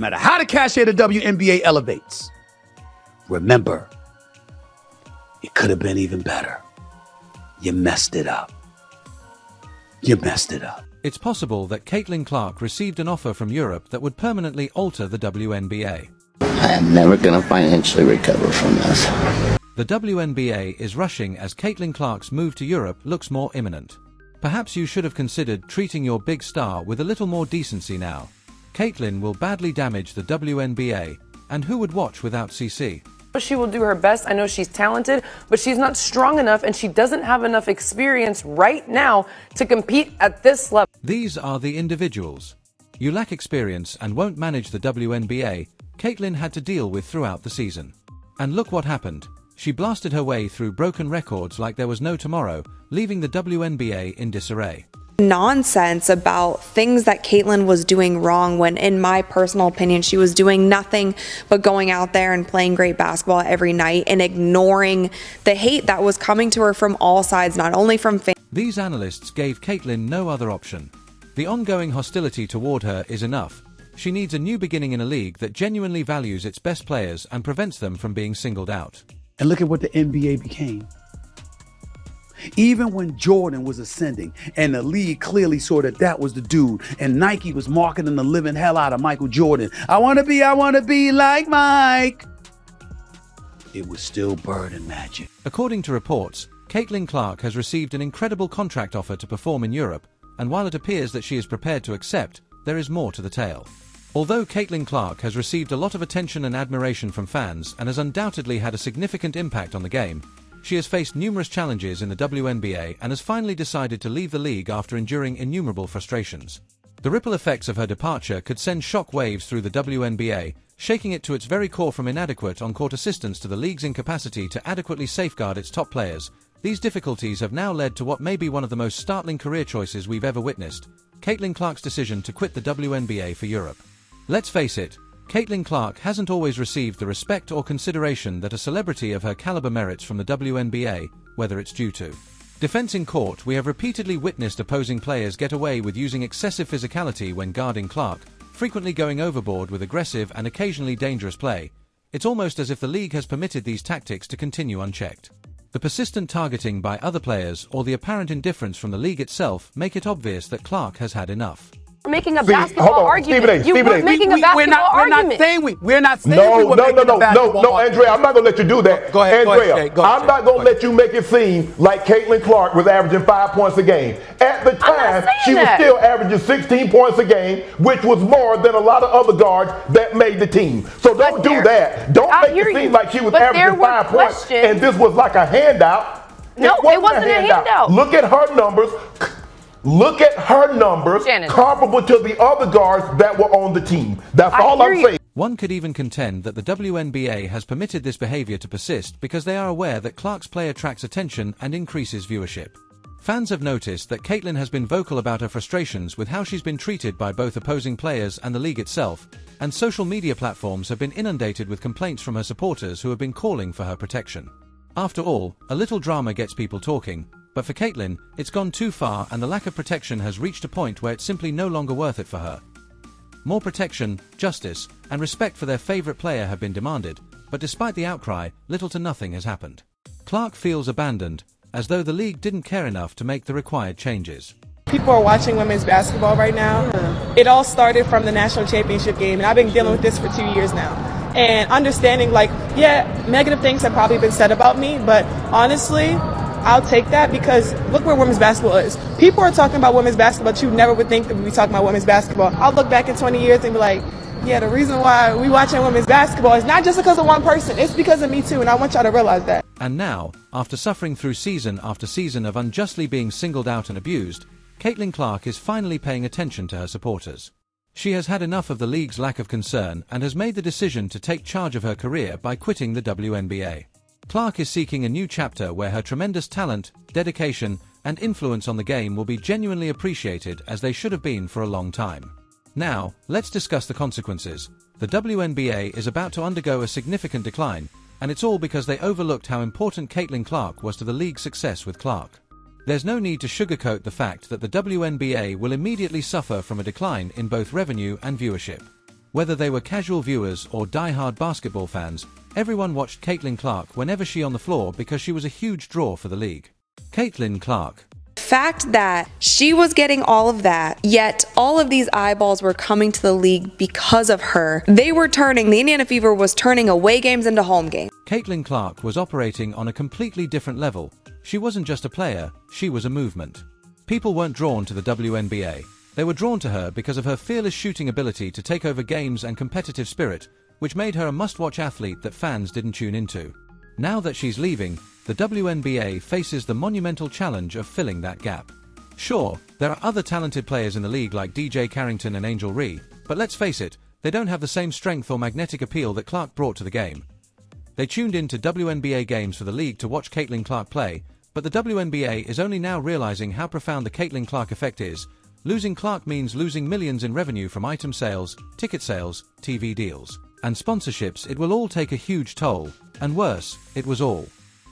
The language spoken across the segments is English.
no matter how the cachet of the WNBA elevates, remember, it could have been even better. You messed it up. You messed it up. It's possible that Caitlin Clark received an offer from Europe that would permanently alter the WNBA. I am never going to financially recover from this. The WNBA is rushing as Caitlin Clark's move to Europe looks more imminent. Perhaps you should have considered treating your big star with a little more decency now. Caitlin will badly damage the WNBA, and who would watch without CC? She will do her best. I know she's talented, but she's not strong enough and she doesn't have enough experience right now to compete at this level. These are the individuals you lack experience and won't manage the WNBA. Caitlin had to deal with throughout the season. And look what happened. She blasted her way through broken records like there was no tomorrow, leaving the WNBA in disarray. Nonsense about things that Caitlin was doing wrong when, in my personal opinion, she was doing nothing but going out there and playing great basketball every night and ignoring the hate that was coming to her from all sides, not only from fans. These analysts gave Caitlin no other option. The ongoing hostility toward her is enough. She needs a new beginning in a league that genuinely values its best players and prevents them from being singled out. And look at what the NBA became. Even when Jordan was ascending and the league clearly saw that was the dude, and Nike was marketing the living hell out of Michael Jordan. I want to be like Mike. It was still Bird and Magic. According to reports, Caitlin Clark has received an incredible contract offer to perform in Europe, and while it appears that she is prepared to accept, there is more to the tale. Although Caitlin Clark has received a lot of attention and admiration from fans and has undoubtedly had a significant impact on the game, she has faced numerous challenges in the WNBA and has finally decided to leave the league after enduring innumerable frustrations. The ripple effects of her departure could send shock waves through the WNBA, shaking it to its very core from inadequate on-court assistance to the league's incapacity to adequately safeguard its top players. These difficulties have now led to what may be one of the most startling career choices we've ever witnessed: Caitlin Clark's decision to quit the WNBA for Europe. Let's face it, Caitlin Clark hasn't always received the respect or consideration that a celebrity of her caliber merits from the WNBA, whether it's due to defense in court. We have repeatedly witnessed opposing players get away with using excessive physicality when guarding Clark, frequently going overboard with aggressive and occasionally dangerous play. It's almost as if the league has permitted these tactics to continue unchecked. The persistent targeting by other players or the apparent indifference from the league itself make it obvious that Clark has had enough. We're making a basketball argument. We're making a basketball argument. We're not saying No, Andrea, I'm not going to let you do that. Go ahead, Andrea, I'm not going to let you make it seem like Caitlin Clark was averaging 5 points a game. At the time, she was still averaging 16 points a game, which was more than a lot of other guards that made the team. So don't do that. Don't make it seem like she was averaging 5 points and this was like a handout. No, it wasn't a handout. Look at her numbers. Look at her numbers comparable to the other guards that were on the team. That's all I'm saying. One could even contend that the WNBA has permitted this behavior to persist because they are aware that Clark's play attracts attention and increases viewership. Fans have noticed that Caitlin has been vocal about her frustrations with how she's been treated by both opposing players and the league itself, and social media platforms have been inundated with complaints from her supporters who have been calling for her protection. After all, a little drama gets people talking, but for Caitlin, it's gone too far and the lack of protection has reached a point where it's simply no longer worth it for her. More protection, justice, and respect for their favorite player have been demanded, but despite the outcry, little to nothing has happened. Clark feels abandoned, as though the league didn't care enough to make the required changes. People are watching women's basketball right now. It all started from the national championship game, and I've been dealing with this for 2 years now. And understanding, negative things have probably been said about me, but honestly, I'll take that because look where women's basketball is. People are talking about women's basketball, but you never would think that we'd be talking about women's basketball. I'll look back in 20 years and be like, yeah, the reason why we watching women's basketball is not just because of one person, it's because of me too, and I want y'all to realize that. And now, after suffering through season after season of unjustly being singled out and abused, Caitlin Clark is finally paying attention to her supporters. She has had enough of the league's lack of concern and has made the decision to take charge of her career by quitting the WNBA. Clark is seeking a new chapter where her tremendous talent, dedication, and influence on the game will be genuinely appreciated as they should have been for a long time. Now, let's discuss the consequences. The WNBA is about to undergo a significant decline, and it's all because they overlooked how important Caitlin Clark was to the league's success with Clark. There's no need to sugarcoat the fact that the WNBA will immediately suffer from a decline in both revenue and viewership. Whether they were casual viewers or die-hard basketball fans, everyone watched Caitlin Clark whenever she on the floor because she was a huge draw for the league. Caitlin Clark. Fact that she was getting all of that, yet all of these eyeballs were coming to the league because of her. The Indiana Fever was turning away games into home games. Caitlin Clark was operating on a completely different level. She wasn't just a player, she was a movement. People weren't drawn to the WNBA. They were drawn to her because of her fearless shooting ability to take over games and competitive spirit, which made her a must-watch athlete that fans didn't tune into. Now that she's leaving, the WNBA faces the monumental challenge of filling that gap. Sure, there are other talented players in the league like DJ Carrington and Angel Ree, but let's face it, they don't have the same strength or magnetic appeal that Clark brought to the game. They tuned into WNBA games for the league to watch Caitlin Clark play, but the WNBA is only now realizing how profound the Caitlin Clark effect is. Losing Clark means losing millions in revenue from item sales, ticket sales, TV deals, and sponsorships. It will all take a huge toll, and worse, it was all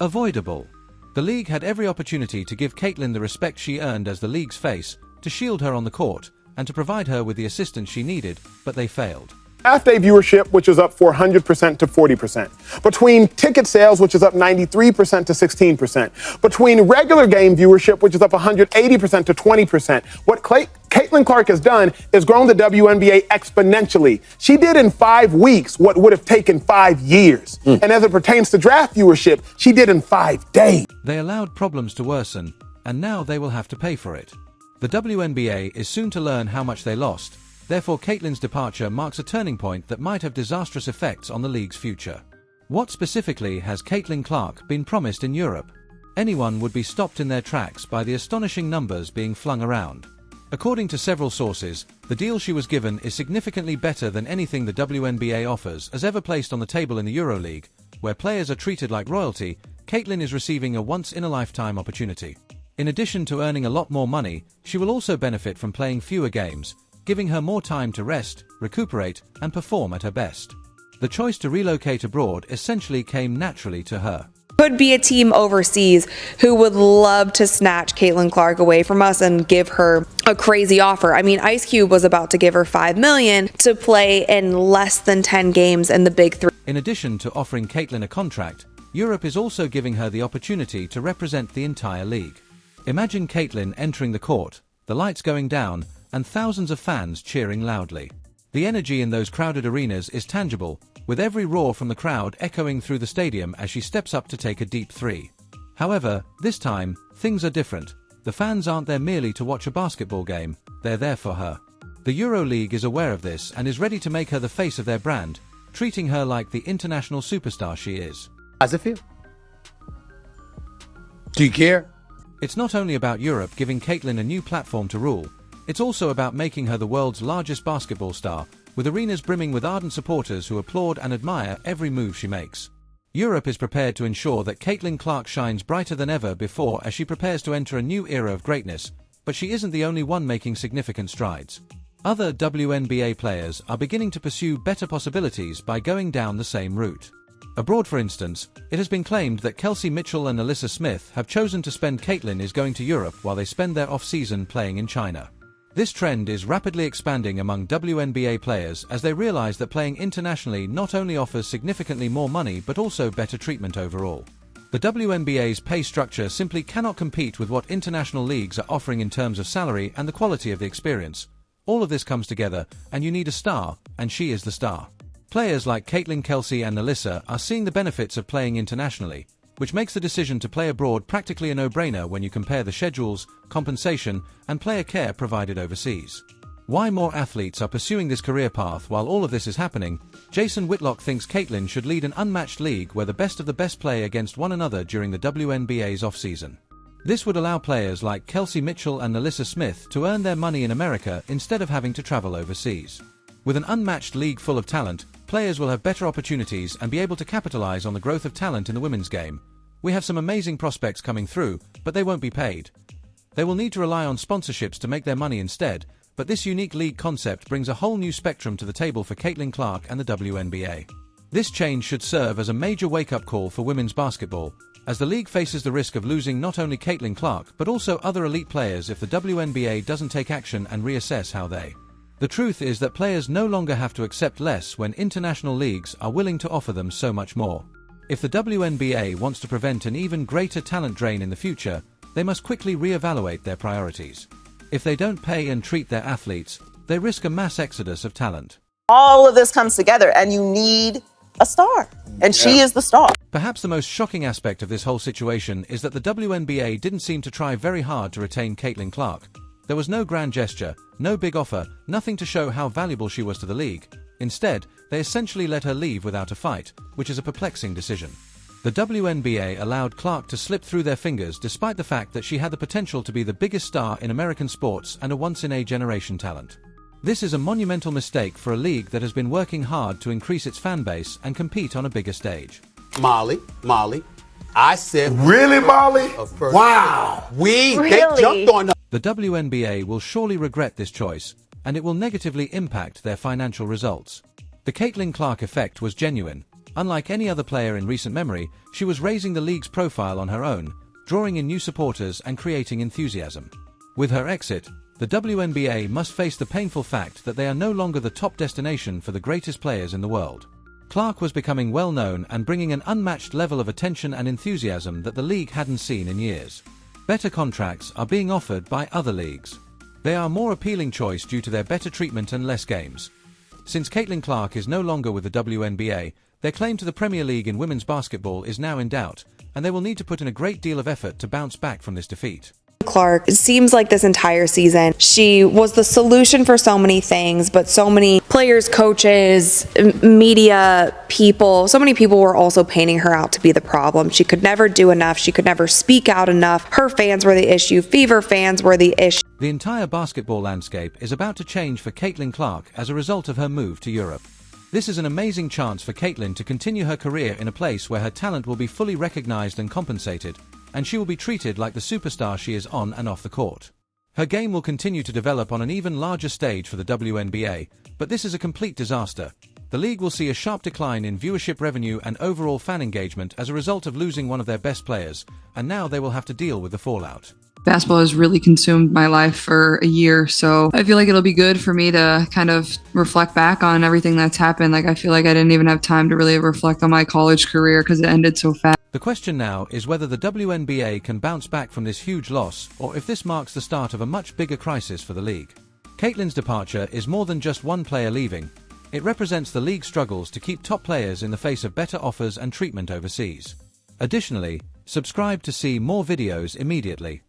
avoidable. The league had every opportunity to give Caitlin the respect she earned as the league's face, to shield her on the court, and to provide her with the assistance she needed, but they failed. Draft day viewership, which is up 400% to 40%. Between ticket sales, which is up 93% to 16%. Between regular game viewership, which is up 180% to 20%. What Caitlin Clark has done is grown the WNBA exponentially. She did in 5 weeks what would have taken 5 years. And as it pertains to draft viewership, she did in 5 days. They allowed problems to worsen, and now they will have to pay for it. The WNBA is soon to learn how much they lost. Therefore, Caitlin's departure marks a turning point that might have disastrous effects on the league's future. What specifically has Caitlin Clark been promised in Europe? Anyone would be stopped in their tracks by the astonishing numbers being flung around. According to several sources, the deal she was given is significantly better than anything the WNBA offers as ever placed on the table in the EuroLeague, where players are treated like royalty. Caitlin is receiving a once-in-a-lifetime opportunity. In addition to earning a lot more money, she will also benefit from playing fewer games, giving her more time to rest, recuperate, and perform at her best. The choice to relocate abroad essentially came naturally to her. Could be a team overseas who would love to snatch Caitlin Clark away from us and give her a crazy offer. I mean, Ice Cube was about to give her $5 million to play in less than 10 games in the Big Three. In addition to offering Caitlin a contract, Europe is also giving her the opportunity to represent the entire league. Imagine Caitlin entering the court, the lights going down, and thousands of fans cheering loudly. The energy in those crowded arenas is tangible, with every roar from the crowd echoing through the stadium as she steps up to take a deep three. However, this time, things are different. The fans aren't there merely to watch a basketball game, they're there for her. The EuroLeague is aware of this and is ready to make her the face of their brand, treating her like the international superstar she is. How's it feel? Do you care? It's not only about Europe giving Caitlin a new platform to rule, it's also about making her the world's largest basketball star, with arenas brimming with ardent supporters who applaud and admire every move she makes. Europe is prepared to ensure that Caitlin Clark shines brighter than ever before as she prepares to enter a new era of greatness, but she isn't the only one making significant strides. Other WNBA players are beginning to pursue better possibilities by going down the same route. Abroad, for instance, it has been claimed that Kelsey Mitchell and Alyssa Smith have chosen to spend Caitlin is going to Europe while they spend their off-season playing in China. This trend is rapidly expanding among WNBA players as they realize that playing internationally not only offers significantly more money but also better treatment overall. The WNBA's pay structure simply cannot compete with what international leagues are offering in terms of salary and the quality of the experience. All of this comes together, and you need a star, and she is the star. Players like Caitlin, Kelsey, and Alyssa are seeing the benefits of playing internationally, which makes the decision to play abroad practically a no-brainer when you compare the schedules, compensation, and player care provided overseas. Why more athletes are pursuing this career path while all of this is happening? Jason Whitlock thinks Caitlin should lead an unmatched league where the best of the best play against one another during the WNBA's off-season. This would allow players like Kelsey Mitchell and Alyssa Smith to earn their money in America instead of having to travel overseas. With an unmatched league full of talent, players will have better opportunities and be able to capitalize on the growth of talent in the women's game. We have some amazing prospects coming through, but they won't be paid. They will need to rely on sponsorships to make their money instead, but this unique league concept brings a whole new spectrum to the table for Caitlin Clark and the WNBA. This change should serve as a major wake-up call for women's basketball, as the league faces the risk of losing not only Caitlin Clark but also other elite players if the WNBA doesn't take action and reassess how they The truth is that players no longer have to accept less when international leagues are willing to offer them so much more. If the WNBA wants to prevent an even greater talent drain in the future, they must quickly re-evaluate their priorities. If they don't pay and treat their athletes, they risk a mass exodus of talent. All of this comes together and you need a star. And she is the star. Perhaps the most shocking aspect of this whole situation is that the WNBA didn't seem to try very hard to retain Caitlin Clark. There was no grand gesture, no big offer, nothing to show how valuable she was to the league. Instead, they essentially let her leave without a fight, which is a perplexing decision. The WNBA allowed Clark to slip through their fingers despite the fact that she had the potential to be the biggest star in American sports and a once-in-a-generation talent. This is a monumental mistake for a league that has been working hard to increase its fan base and compete on a bigger stage. Molly, I said... Really, Molly? Wow. They jumped on the... The WNBA will surely regret this choice, and it will negatively impact their financial results. The Caitlin Clark effect was genuine. Unlike any other player in recent memory, she was raising the league's profile on her own, drawing in new supporters and creating enthusiasm. With her exit, the WNBA must face the painful fact that they are no longer the top destination for the greatest players in the world. Clark was becoming well known and bringing an unmatched level of attention and enthusiasm that the league hadn't seen in years. Better contracts are being offered by other leagues. They are a more appealing choice due to their better treatment and less games. Since Caitlin Clark is no longer with the WNBA, their claim to the Premier League in women's basketball is now in doubt, and they will need to put in a great deal of effort to bounce back from this defeat. Clark, it seems like this entire season, she was the solution for so many things, but so many players, coaches, media people, so many people were also painting her out to be the problem. She could never do enough. She could never speak out enough. Her fans were the issue. Fever fans were the issue. The entire basketball landscape is about to change for Caitlin Clark as a result of her move to Europe. This is an amazing chance for Caitlin to continue her career in a place where her talent will be fully recognized and compensated, and she will be treated like the superstar she is on and off the court. Her game will continue to develop on an even larger stage for the WNBA, but this is a complete disaster. The league will see a sharp decline in viewership revenue and overall fan engagement as a result of losing one of their best players, and now they will have to deal with the fallout. Basketball has really consumed my life for a year, so I feel like it'll be good for me to kind of reflect back on everything that's happened. Like, I feel like I didn't even have time to really reflect on my college career because it ended so fast. The question now is whether the WNBA can bounce back from this huge loss, or if this marks the start of a much bigger crisis for the league. Caitlin's departure is more than just one player leaving. It represents the league's struggles to keep top players in the face of better offers and treatment overseas. Additionally, subscribe to see more videos immediately.